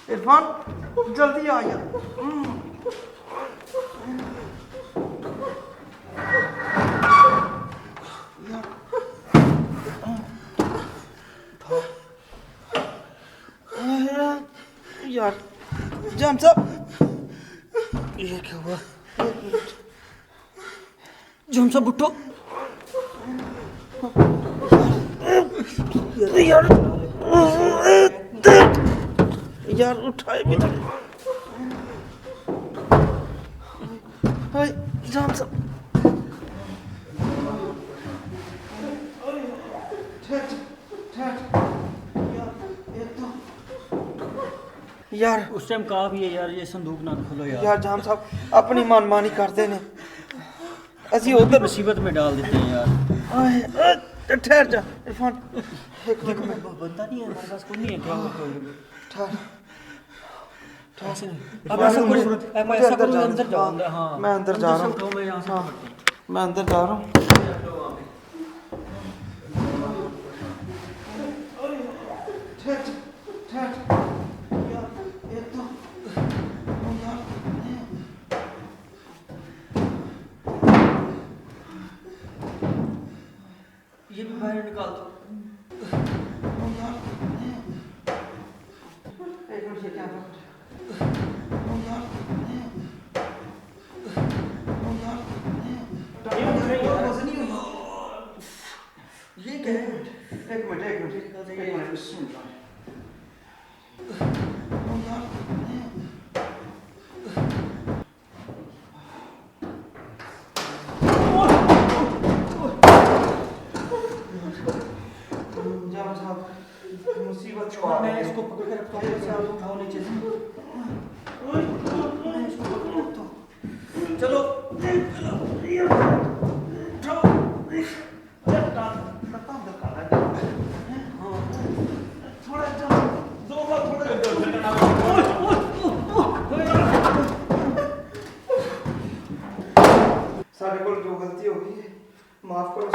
इरफान जल्दी आ यार। यार जाम साहब, ये क्या हुआ? जाम साहब उठो यार, यार उठाए भी तो। हाय जाम साहब, यार उस टाइम कहा भी है यार ये संदूक ना खोलो यार। यार जाम साहब अपनी मनमानी करते ने, असि उधर मुसीबत में डाल देते हैं यार। ठहर जा इरफान, एक मिनट। बंदा नहीं है हमारे पास, कोई नहीं है क्या हुआ? ठहर ऐसे नहीं, अब ऐसा करो, ऐसा करो अंदर जाओ। हाँ मैं अंदर जा रहा हूँ, मैं यहाँ से मैं अंदर जा रहा हूँ। ये भी बाहर निकाल दो। एक मिनट, ये क्या ये क्या है? एक मिनट सुन। जाम साहब मुसीबत छुड़ा, मैं इसको पकड़ के रखता हूँ, ऐसे आप उठाओ नीचे से। मैं इसको पकड़ के रखता हूँ। चलो साढ़े को जो गलती होगी माफ करो।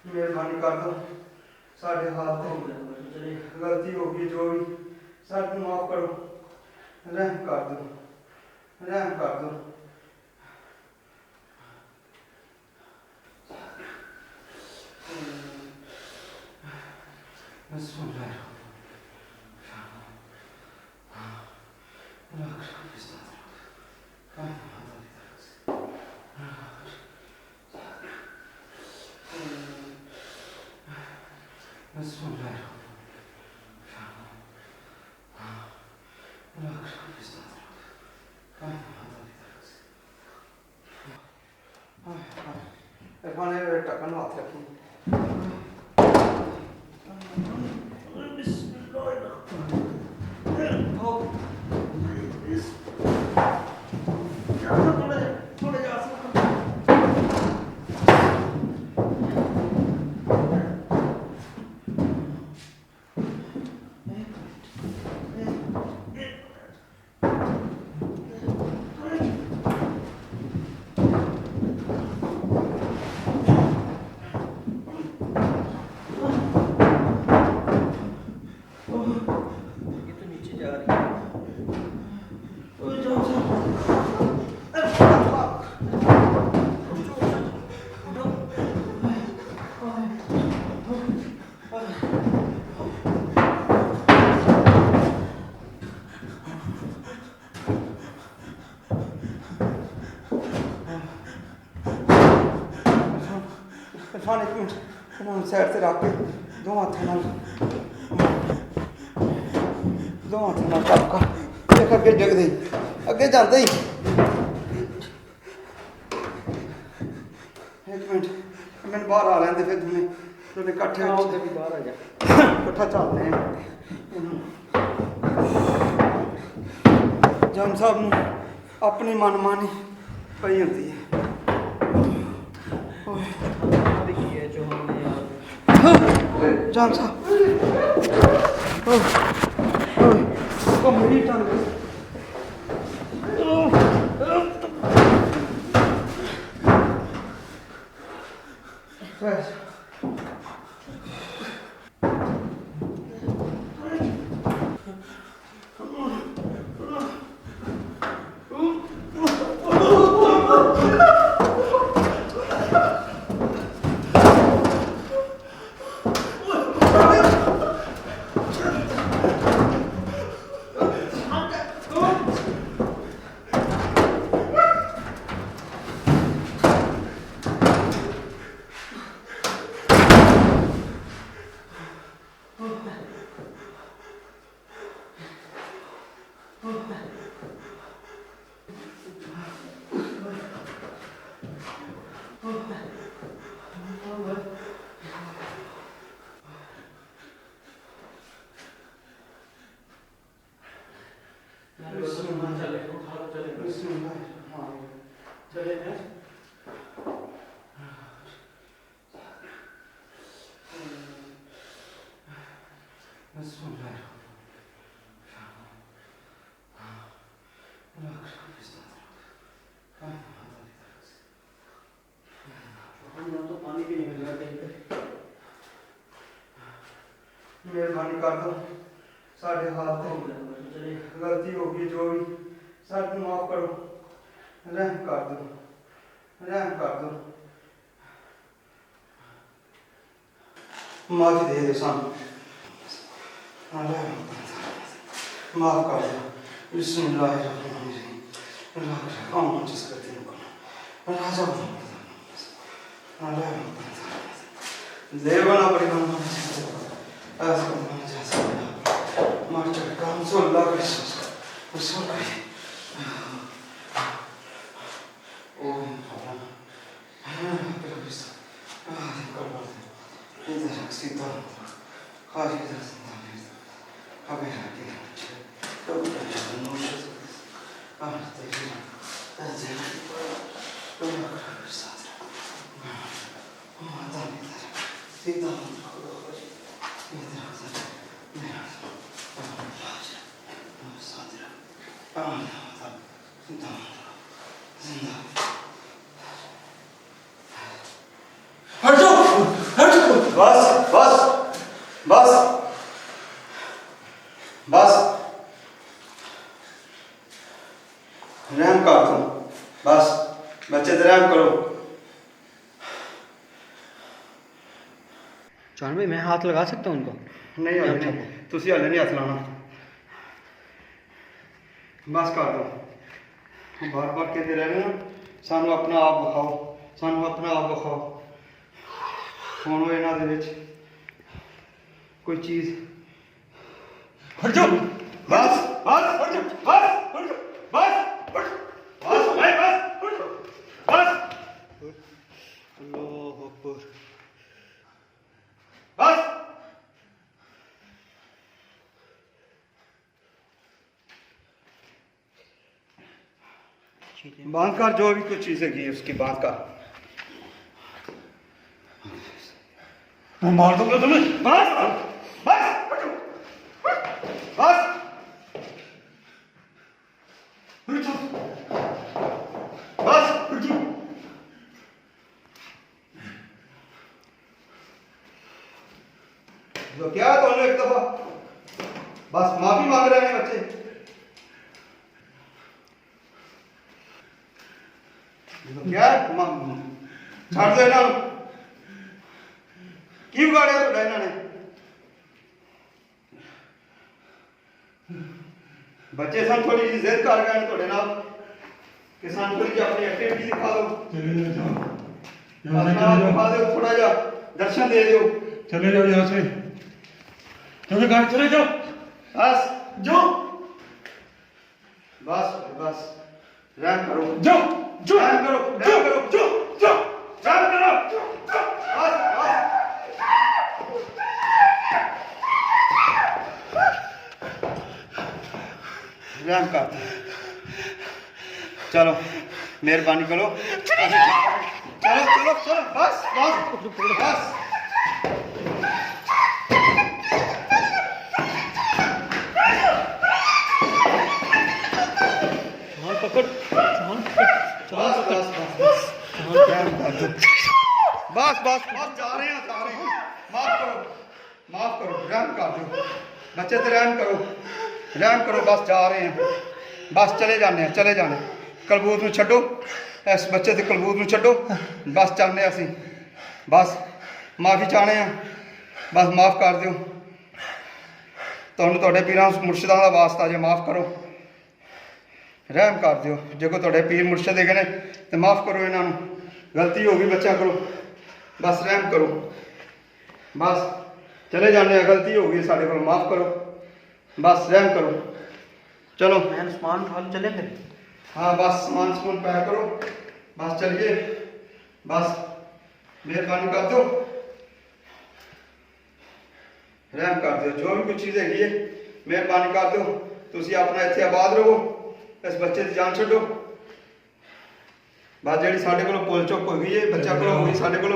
मेहरबानी कर दो, साढ़े हाथ गलती होगी जो भी, सब माफ करो, रहम कर दो, रहम कर दो। टक्कर हाथ रखी। इरफान एक मिनट, इन्होंने साइड से रख के दो हाथों नाल टपका एक अगे जग दे, अगे जाता ही। एक मिनट मैंने बाहर आ लेंदे, फिर तुमने इकट्ठे बाहर आ जा, इकट्ठा चलते हैं। जम साहब ਨੂੰ अपनी मनमानी पई होती है। जाम साहब मेरी टांग मेहरबानी कर दो साढ़े हाथ गलती हो गई जो भी सब माफ करो रहम कर दो माफी दे दो सानू माफ कर दो बिस्मिल्लाहिर्रहमानिर्रहीम जिस करते राजा देवना पड़ेगा मार काम से अल्लाह का रसूल का ओ इधर सीधा खाली इधर अबे आगे तो नोश तेरी तो साथ माता सीधा बस रहम कर तुम बस बच्चे तो रहम करो। चांद भाई मैं हाथ लगा सकता हूँ उनको? नहीं हले तुसी हले नहीं हथ लाना बस कर दो बार बार कहते रह रहे हो सानू अपना आप विखाओ हुण इन्हां दे विच कोई चीज़ बस बस बस बस बस बांध कर जो भी कुछ चीजें की उसकी बात कर मैं मार दूंगा तुम्हें बस बस बस बस तो क्या दोनों एक दफा बस माफी मांग रहे हैं बच्चे क्या छड़ दो इन्हों की बिगाड़िया तो इन्होंने बच्चे सन थोड़ी जी जिद कर गए थोड़े नाल कि सन थोड़ी जी अपनी एक्टिविटी दिखा दो दिखा दो थोड़ा जा दर्शन दे दो चले जाओ यहाँ से चलो गाड़ी चले जाओ बस जो बस बस रहम करो जाओ जो रहम करो जो जो जो रहम करो बस बस रहम कर दो। चलो मेहरबानी करो। चलो चलो चलो बस बस बस। पकड़ बस बस बस रहम कर दो। बस बस बस जा रहे हैं माफ करो रहम कर दो। बच्चे तो रहम करो बस जा रहे हैं बस चले जाने कलबूत में छड्डो इस बच्चे के कलबूत में छड्डो बस चलने असी बस माफ़ी चाहने हैं बस माफ़ कर दो। तुहानू पीरां मुर्शदां दा वास्ता जे माफ़ करो रहम कर दो। जो कोई तुहाडे पीर मुर्शद है ने तो माफ़ करो इन्हों गलती हो गई बच्चों को बस रहम करो बस चले जाने गलती हो गई साढ़े को माफ़ करो बस रहम करो। चलो मैं सामान उठा चले फिर। हाँ बस सामान पैक करो बस चलिए बस मेहरबानी कर दो रहम कर दो। जो भी कुछ चीज़ हैगी है मेहरबानी कर दो। तुसी अपना इत्थे आबाद रहो इस बच्चे की जान छड्डो बस जी साढ़े को पुल चुक हो गई है बच्चा को हो गई साढ़े को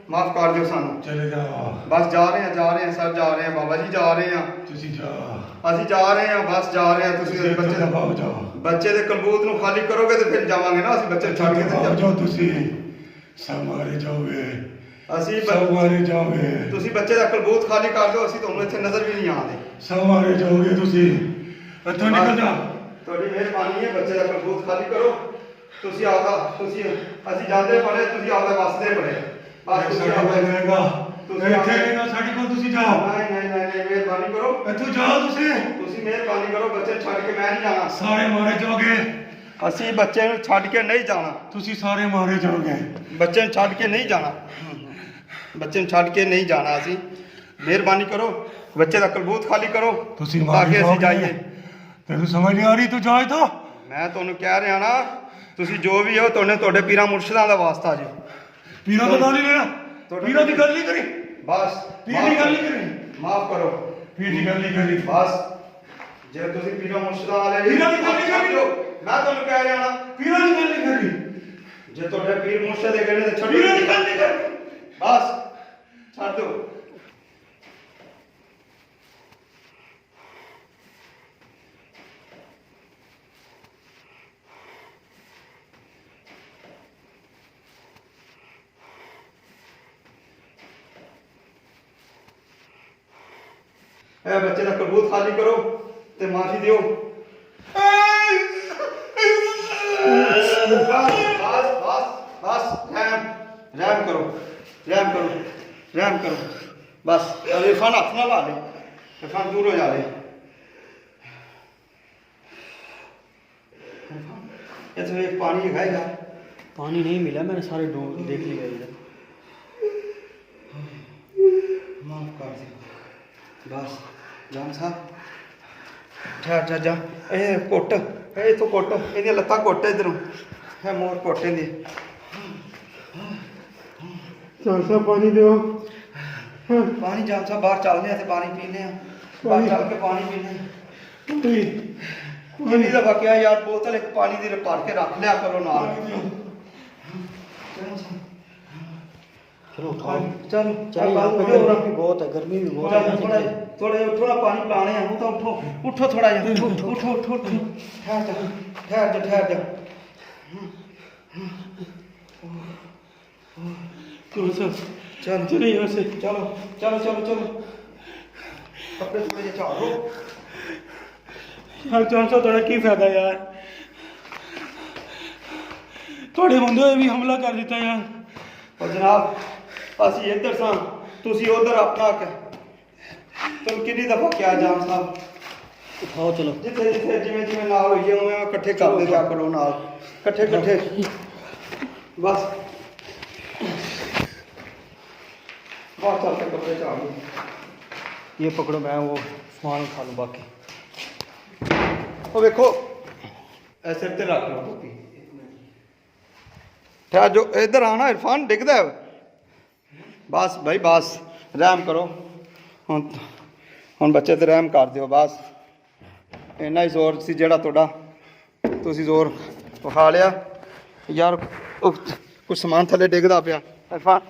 माफ़ कर दो सानू। चले जाओ बस जा रहे हैं सर जा रहे हैं बाबा जी जा रहे हैं तुसी जाओ ਅਸੀਂ ਜਾ ਰਹੇ ਹਾਂ ਬਸ ਜਾ ਰਹੇ ਹਾਂ। ਤੁਸੀਂ ਬੱਚੇ ਦੇ ਕਲਬੂਤ ਨੂੰ ਖਾਲੀ ਕਰੋਗੇ ਤੇ ਫਿਰ ਜਾਵਾਂਗੇ ਨਾ ਅਸੀਂ ਬੱਚੇ ਛੱਡ ਕੇ ਤੇ ਜਾਓ ਤੁਸੀਂ ਸਭ ਮਾਰੇ ਜਾਓਗੇ ਅਸੀਂ ਸਭ ਮਾਰੇ ਜਾਓਗੇ। ਤੁਸੀਂ ਬੱਚੇ ਦਾ ਕਲਬੂਤ ਖਾਲੀ ਕਰ ਦਿਓ ਅਸੀਂ ਤੁਹਾਨੂੰ ਇੱਥੇ ਨਜ਼ਰ ਵੀ ਨਹੀਂ ਆਉਂਦੇ ਸਭ ਮਾਰੇ ਜਾਓਗੇ ਤੁਸੀਂ ਇੱਥੋਂ ਨਿਕਲ ਜਾ। ਤੁਹਾਡੀ ਮਿਹਰਬਾਨੀ ਹੈ ਬੱਚੇ ਦਾ ਕਲਬੂਤ ਖਾਲੀ ਕਰੋ। ਤੁਸੀਂ ਆਪਦਾ ਤੁਸੀਂ ਅਸੀਂ ਜਾਂਦੇ ਪੜੇ ਤੁਸੀਂ ਆਪਦਾ ਵਸਦੇ ਪੜੇ ਬਸ ਤੁਸੀਂ ਆਪਦਾ ਰਹੇਗਾ ਇੱਥੇ ਰਹਿਣਾ ਸਾਡੇ ਕੋਲ ਤੁਸੀਂ ਜਾਓ। ਨਹੀਂ ਮਿਹਰਬਾਨੀ ਕਰੋ ਇੱਥੋਂ ਜਾਓ ਤੁਸੀਂ ਮਿਹਰਬਾਨੀ ਕਰੋ ਬੱਚੇ ਨੂੰ ਛੱਡ ਕੇ ਮੈਂ ਨਹੀਂ ਜਾਣਾ। ਸਾਰੇ ਮਾਰੇ ਜਾਓਗੇ ਅਸੀਂ ਬੱਚੇ ਨੂੰ ਛੱਡ ਕੇ ਨਹੀਂ ਜਾਣਾ। ਤੁਸੀਂ ਸਾਰੇ ਮਾਰੇ ਜਾਓਗੇ ਬੱਚੇ ਨੂੰ ਛੱਡ ਕੇ ਨਹੀਂ ਜਾਣਾ ਅਸੀਂ ਮਿਹਰਬਾਨੀ ਕਰੋ ਬੱਚੇ ਦਾ ਕਲਬੂਤ ਖਾਲੀ ਕਰੋ ਤੁਸੀਂ ਤਾਂ ਕਿ ਅਸੀਂ ਜਾਈਏ। ਤੈਨੂੰ ਸਮਝ ਨਹੀਂ ਆ ਰਹੀ ਤੂੰ ਜਾ ਇੱਥੋਂ। ਮੈਂ ਤੁਹਾਨੂੰ ਕਹਿ ਰਿਹਾ ਨਾ ਤੁਸੀਂ ਜੋ ਵੀ ਹੋ ਤੁਹਾਡੇ ਪੀਰਾਂ ਮੁਰਸ਼ਿਦਾਂ ਦਾ ਵਾਸਤਾ ਜੀ। ਪੀਰਾਂ ਦਾ ਨਾਂ ਨਹੀਂ ਲੈਣਾ ਪੀਰਾਂ ਦੀ ਗੱਲ ਨਹੀਂ ਕਰੀ ਬਸ ਪੀਰ ਦੀ ਗੱਲ ਨਹੀਂ ਕਰੀ ਮਾਫ ਕਰੋ ਪੀਰ ਦੀ ਗੱਲ ਨਹੀਂ ਕਰੀ ਬਸ ਜੇ ਤੁਸੀਂ ਪੀਰਾਂ ਮੁਰਸ਼ਿਦਾਂ ਵਾਲੇ ਪੀਰਾਂ ਦੀ ਗੱਲ ਨਹੀਂ ਕਰੀ ਮੈਂ ਤੁਹਾਨੂੰ ਕਹਿ ਰਿਹਾ ਨਾ ਪੀਰਾਂ ਦੀ ਗੱਲ ਨਹੀਂ ਕਰੀ ਜੇ ਤੁਹਾਡੇ ਪੀਰ ਮੁਰਸ਼ਿਦ ਦੇ ਕਹਿੰਦੇ ਤੇ ਛੱਡੋ ਪੀਰਾਂ ਦੀ ਗੱਲ ਨਹੀਂ ਕਰੀ ਬਸ ਛੱਡ ਦਿਓ। बच्चे का कलबूत खाली करो ते माफी दियो। बस रहम करो बस। इरफान हाथ ना ला ले इरफान दूर हो जा ले। इसमें एक पानी है यार पानी नहीं मिला मैंने सारे ढूंढ देख लिया इधर। माफ कर दे बस जान साहब ठहर जा कुट इतों कुट ये लत्तां कुट इधरों है मोर कुट दी जान साहब पानी दो पानी जान साहब बाहर चलने पानी पीने बाहर चल के पानी पीने कितनी दफा क्या यार बोतल एक पानी की भर के रख लिया करो नाल। चलो चलो गर्मी बहुत है गर्मी भी बहुत है। थोड़ा उठो ना पानी पिलाने हैं तो उठो थोड़ा जा उठो ठहर जा चलो यहाँ से चलो कपड़े थोड़े जे झाड़ो यार जान साहब थोड़ा की फायदा यार थोड़े बंदे भी हमला कर दिता यार। और जनाब असी इधर सा तुसी उधर अपना तुम कितनी दफा क्या जान साहब उठाओ चलो जिथे जिमें नाल होइए उवें इकट्ठे करते जा करो नाल इकट्ठे बस बहुत चलते कपड़े झाड़ लो। ये पकड़ो मैं वो सामान उठा लूँ बाकी। वो देखो ऐसे ते रख लो टोपी ठहर जो इधर आना इरफान डिगदा है बस भाई बस रहम करो हुन बच्चे ते रहम कर दियो बस ਇੰਨਾ ਹੀ ਜ਼ੋਰ ਸੀ ਜਿਹੜਾ ਤੁਹਾਡਾ ਤੁਸੀਂ ਜ਼ੋਰ ਵਿਖਾ ਲਿਆ ਯਾਰ। ਉਹ ਕੁਛ ਸਮਾਨ ਥੱਲੇ ਡਿੱਗਦਾ ਪਿਆ। ਇਰਫਾਨ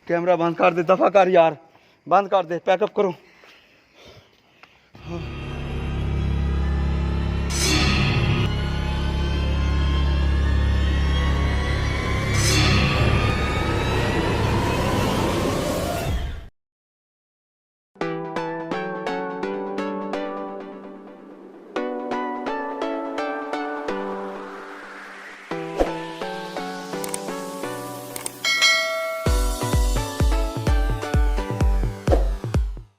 कैमरा बंद कर दे, दफा कर यार, बंद कर दे, पैकअप करो।